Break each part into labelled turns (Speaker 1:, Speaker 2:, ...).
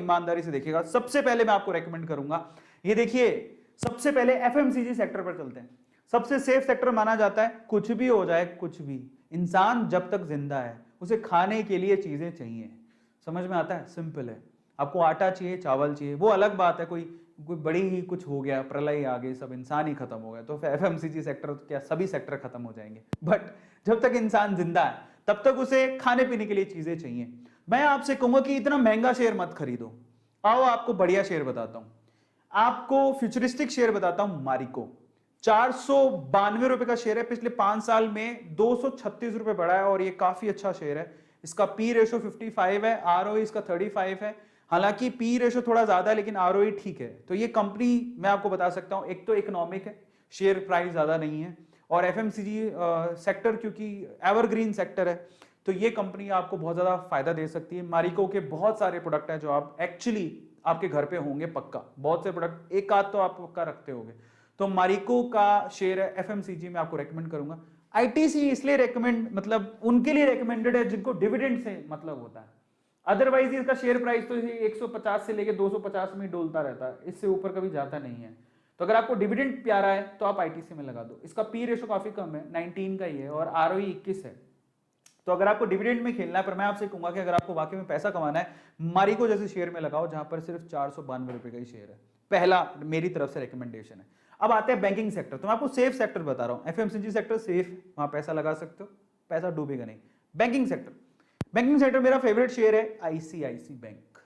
Speaker 1: ईमानदारी से देखिएगा। सबसे पहले मैं आपको रेकमेंड करूंगा, ये देखिए, सबसे पहले एफएमसीजी सेक्टर पर चलते हैं। सबसे सेफ सेक्टर माना जाता है, कुछ भी हो जाए, कुछ भी, इंसान जब तक जिंदा है उसे खाने के लिए चीजें चाहिए। समझ में आता है? सिंपल है। आपको आटा चाहिए, चावल चाहिए, वो अलग बात है, कोई बड़ी ही कुछ हो गया, प्रलय आ गई, सब इंसान ही खत्म हो गया, तो एफएमसीजी सेक्टर क्या, सभी सेक्टर खत्म हो जाएंगे। बट जब तक इंसान जिंदा है तब तक उसे खाने पीने के लिए चीजें चाहिए। मैं आपसे कहूंगा कि इतना महंगा शेयर मत खरीदो। आओ आपको बढ़िया शेयर बताता हूं, आपको फ्यूचरिस्टिक शेयर बताता हूं। मारिको 492 रुपए का शेयर है, पिछले 5 साल में 236 रुपए बढ़ा है और ये काफी अच्छा शेयर है। इसका पी रेशो 55 है, आरओई इसका 35 है। हालांकि पी रेशो थोड़ा ज्यादा है लेकिन आरओई ठीक है। तो ये कंपनी मैं आपको बता सकता हूं, एक तो इकोनॉमिक है, शेयर प्राइस ज्यादा नहीं है, और एफएमसीजी सेक्टर क्योंकि एवरग्रीन सेक्टर है तो ये कंपनी आपको बहुत ज्यादा फायदा दे सकती है। मारिको के बहुत सारे प्रोडक्ट हैं जो आप एक्चुअली आपके घर पे होंगे पक्का, बहुत से प्रोडक्ट, एक आध तो आप पक्का रखते होंगे। तो मारिको का शेयर है एफएमसीजी में आपको रेकमेंड करूंगा। आईटीसी इसलिए रेकमेंड, मतलब उनके लिए रेकमेंडेड है जिनको डिविडेंड से मतलब होता है। अदरवाइज इसका शेयर प्राइस तो 150 से लेके 250 में डोलता रहता है, इससे ऊपर कभी जाता नहीं है। तो अगर आपको डिविडेंड प्यारा है तो आप आईटीसी में लगा दो। इसका पी रेशो काफी कम है, 19 का ही है, और आरओई 21 है। तो अगर आपको डिविडेंड में खेलना है, पर मैं आपसे कहूंगा कि अगर आपको वाकई में पैसा कमाना है, मारिको जैसे शेयर में लगाओ जहां पर सिर्फ 492 रुपए का ही शेयर है। पहला मेरी तरफ से रिकमेंडेशन है। अब आते हैं बैंकिंग सेक्टर। तो मैं आपको सेफ सेक्टर बता रहा हूं, एफएमसीजी सेक्टर सेफ, वहां पैसा लगा सकते हो, पैसा डूबेगा नहीं। बैंकिंग सेक्टर, बैंकिंग सेक्टर मेरा फेवरेट शेयर है आईसीआईसी बैंक।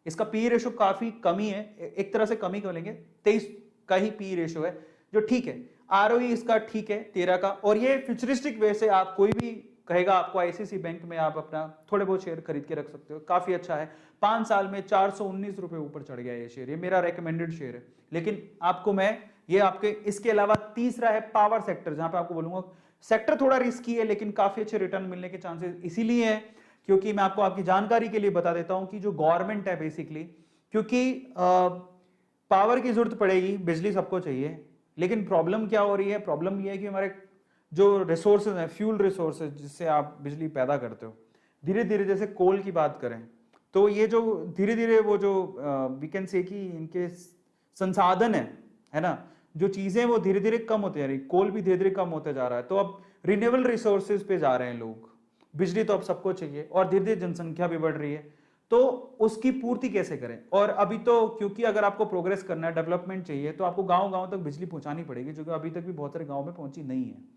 Speaker 1: इसका पी रेशो काफी कमी है, एक तरह से कमी क्यों लेंगे, 23 का ही पी रेशो है जो ठीक है। आरओई इसका ठीक है 13 का, और ये फ्यूचरिस्टिक वे से आप कोई भी कहेगा आपको आईसीआईसी बैंक में आप अपना थोड़े बहुत शेयर खरीद के रख सकते हो, काफी अच्छा है। 5 साल में 419 रुपए ऊपर चढ़ गया ये शेयर, ये मेरा रेकमेंडेड शेयर है। लेकिन आपको मैं ये आपके, इसके अलावा तीसरा है पावर सेक्टर, जहां पे आपको बोलूंगा सेक्टर थोड़ा रिस्की है लेकिन काफी अच्छे रिटर्न मिलने के चांसेस इसीलिए है क्योंकि मैं आपको आपकी जानकारी के लिए बता देता हूं कि जो गवर्नमेंट है बेसिकली, क्योंकि पावर की जरूरत पड़ेगी, बिजली सबको चाहिए, लेकिन प्रॉब्लम क्या हो रही है, प्रॉब्लम यह है कि हमारे जो रिसोर्सेज हैं, फ्यूल रिसोर्सेज जिससे आप बिजली पैदा करते हो, धीरे धीरे, जैसे कोल की बात करें तो ये जो धीरे धीरे वो जो वी कैन से कि इनके संसाधन है ना, जो चीजें वो धीरे धीरे कम होते जा रही, कोल भी धीरे धीरे कम होते जा रहा है, तो अब रिन्यूएबल रिसोर्सेज पे जा रहे हैं लोग। बिजली तो अब सबको चाहिए और धीरे धीरे जनसंख्या भी बढ़ रही है, तो उसकी पूर्ति कैसे करें। और अभी तो क्योंकि अगर आपको प्रोग्रेस करना है, डेवलपमेंट चाहिए, तो आपको गांव गांव तक बिजली पहुंचानी पड़ेगी, जो कि अभी तक भी बहुत सारे गांव में पहुंची नहीं है।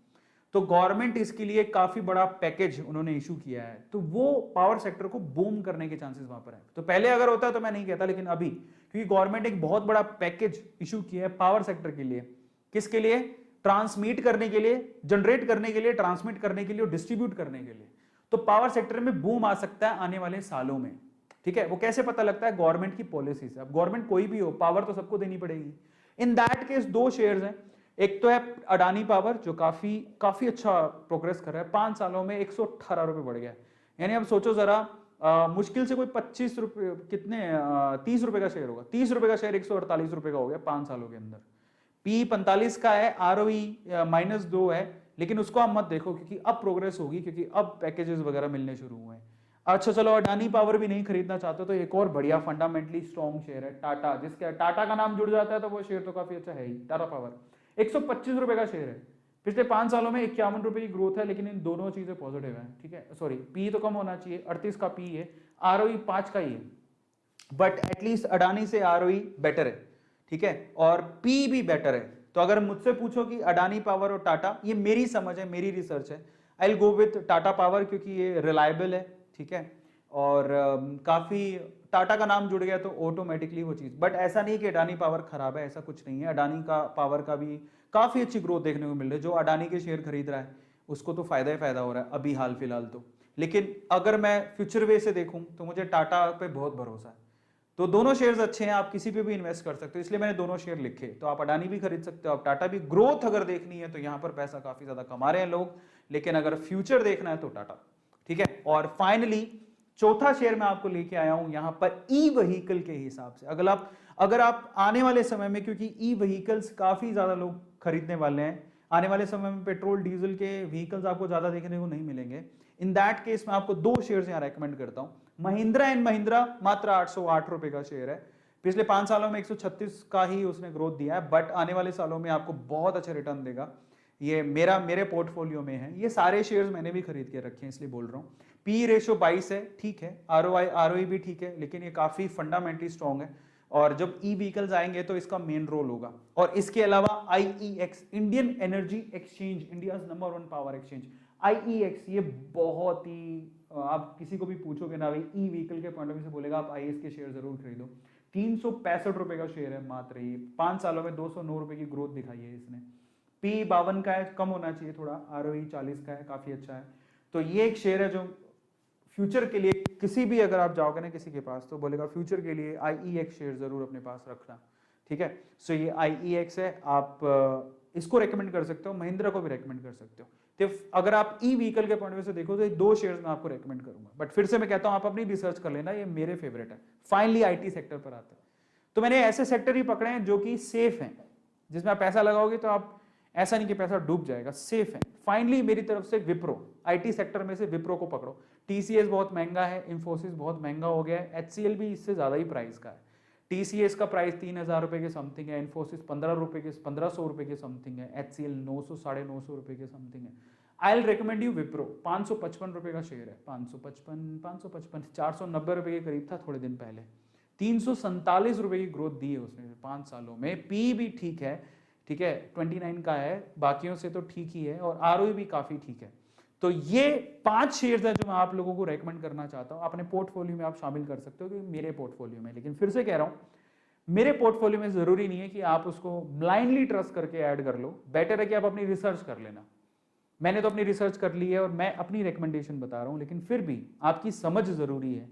Speaker 1: तो गवर्नमेंट इसके लिए काफी बड़ा पैकेज उन्होंने इशू किया है, तो वो पावर सेक्टर को बूम करने के चांसेस वहां पर है। तो पहले अगर होता तो मैं नहीं कहता, लेकिन अभी क्योंकि गवर्नमेंट एक बहुत बड़ा पैकेज इशू किया है पावर सेक्टर के लिए, किसके लिए, ट्रांसमिट करने के लिए, जनरेट करने के लिए, ट्रांसमिट करने के लिए और डिस्ट्रीब्यूट करने के लिए। तो पावर सेक्टर में बूम आ सकता है आने वाले सालों में, ठीक है। वो कैसे पता लगता है, गवर्नमेंट की पॉलिसी से। अब गवर्नमेंट कोई भी हो, पावर तो सबको देनी पड़ेगी। इन दैट केस दो शेयर्स हैं, एक तो है अडानी पावर जो काफी अच्छा प्रोग्रेस कर रहा है, 5 सालों में 118 रुपए बढ़ गया। यानी अब सोचो जरा, मुश्किल से कोई 25 रुपए, कितने 30 रुपए का शेयर होगा, 30 रुपए का शेयर 148 रुपए का हो गया 5 सालों के अंदर। पी 45 का है, आरओई -2 है, लेकिन उसको आप मत देखो क्योंकि अब प्रोग्रेस होगी, क्योंकि अब पैकेजेस वगैरह मिलने शुरू हुए हैं। अच्छा चलो, अडानी पावर भी नहीं खरीदना चाहते तो एक और बढ़िया फंडामेंटली स्ट्रॉन्ग शेयर है टाटा, जिसका टाटा का नाम जुड़ जाता है तो वो शेयर तो काफी अच्छा है ही। टाटा पावर 125 रुपए का शेयर है, पिछले 5 सालों में 51 रुपए की ग्रोथ है, लेकिन इन दोनों चीजें पॉजिटिव है, ठीक है। सॉरी, पी तो कम होना चाहिए, 38 का पी है, आरओई 5 का ही है, बट एटलीस्ट अडानी से आरओई बेटर है, ठीक है, और पी भी बेटर है। तो अगर मुझसे पूछो कि अडानी पावर और टाटा, ये मेरी समझ है, मेरी रिसर्च है, I will go with Tata power क्योंकि ये रिलायबल है, ठीक है, और काफी टाटा का नाम जुड़ गया तो ऑटोमेटिकली वो चीज। बट ऐसा नहीं कि अडानी पावर खराब है, ऐसा कुछ नहीं है। अडानी का पावर का भी काफी अच्छी ग्रोथ देखने को मिल रही है, जो अडानी के शेयर खरीद रहा है उसको तो फायदा ही फायदा हो रहा है अभी हाल फिलहाल तो। लेकिन अगर मैं फ्यूचर वे से देखूं तो मुझे टाटा पे बहुत भरोसा है। तो दोनों शेयर्स अच्छे हैं, आप किसी पे भी इन्वेस्ट कर सकते हो, इसलिए मैंने दोनों शेयर लिखे। तो आप अडानी भी खरीद सकते हो, आप टाटा भी। ग्रोथ अगर देखनी है तो यहाँ पर पैसा काफी ज्यादा कमा रहे हैं लोग, लेकिन अगर फ्यूचर देखना है तो टाटा, ठीक है। और फाइनली चौथा शेयर मैं आपको लेके आया हूं यहाँ पर ई व्हीकल के हिसाब से। अगर आप आने वाले समय में, क्योंकि ई व्हीकल्स काफी ज्यादा लोग खरीदने वाले हैं, आने वाले समय में पेट्रोल डीजल के व्हीकल्स आपको ज्यादा देखने को नहीं मिलेंगे। इन दैट केस मैं आपको 2 शेयर्स यहाँ रेकमेंड करता हूं। महिंद्रा एंड महिंद्रा मात्र 808 रुपए का शेयर है। पिछले 5 सालों में 136 का ही उसने ग्रोथ दिया है, बट आने वाले सालों में आपको बहुत अच्छा रिटर्न देगा। ये मेरे पोर्टफोलियो में है, ये सारे शेयर्स मैंने भी खरीद के रखे हैं, इसलिए बोल रहा हूँ। पी रेशो 22 है, ठीक है। आरओई भी ठीक है, लेकिन ये काफी फंडामेंटली स्ट्रॉन्ग है, और जब ई व्हीकल्स आएंगे तो इसका मेन रोल होगा। और इसके अलावा IEX, Indian energy exchange, India number 1 power exchange, IEX, ये बहुत ही, आप किसी को भी पूछोगे ना भाई ई व्हीकल के पॉइंट ऑफ व्यू से, बोलेगा आप आईएएस के शेयर जरूर खरीदो। 365 रुपए का शेयर है मात्र, ये 5 सालों में 209 रुपए की ग्रोथ दिखाई है इसने। पी 52 का है, कम होना चाहिए थोड़ा। आरओई 40 का है, काफी अच्छा है। तो ये एक शेयर है जो फ्यूचर के लिए, किसी भी अगर आप जाओगे ना किसी के पास तो बोलेगा फ्यूचर के लिए आईईएक्स शेयर जरूर अपने पास रखना, ठीक है। सो ये आईईएक्स है, आप इसको रेकमेंड कर सकते हो, महिंद्रा को भी रेकमेंड कर सकते हो। तो अगर आप ई व्हीकल के पॉइंट ऑफ व्यू से देखो तो ये 2 शेयर्स मैं आपको रेकमेंड करूंगा, बट फिर से मैं कहता हूं आप अपनी रिसर्च कर लेना, ये मेरे फेवरेट है। फाइनली आईटी सेक्टर पर आता है, तो मैंने ऐसे सेक्टर ही पकड़े हैं जो कि सेफ हैं, जिसमें आप पैसा लगाओगे तो आप ऐसा नहीं कि पैसा डूब जाएगा, सेफ है। फाइनली मेरी तरफ से विप्रो, आईटी सेक्टर में से विप्रो को पकड़ो। टीसीएस बहुत महंगा है, इंफोसिस बहुत महंगा हो गया है, एचसीएल भी इससे ज्यादा ही प्राइस का है। टीसीएस का प्राइस 3000 रुपए के समथिंग है, इन्फोसिस 1500 रुपए के समथिंग है, एचसीएल 900 साढ़े 900 रुपए के समथिंग है। I will recommend you Wipro, 555 रुपए का शेयर है, 555 490 रुपए के करीब था थोड़े दिन पहले। 347 रुपए की ग्रोथ दी है उसने 5 सालों में। पी भी ठीक है, ठीक है, 29 का है, बाकियों से तो ठीक ही है, और आरओई भी काफी ठीक है। तो ये 5 शेयर्स है जो मैं आप लोगों को रेकमेंड करना चाहता हूं, अपने पोर्टफोलियो में आप शामिल कर सकते हो, क्योंकि मेरे पोर्टफोलियो में, लेकिन फिर से कह रहा हूं मेरे पोर्टफोलियो में जरूरी नहीं है कि आप उसको ब्लाइंडली ट्रस्ट करके ऐड कर लो, बेटर है कि आप अपनी रिसर्च कर लेना। मैंने तो अपनी रिसर्च कर ली है और मैं अपनी रिकमेंडेशन बता रहा हूं, लेकिन फिर भी आपकी समझ जरूरी है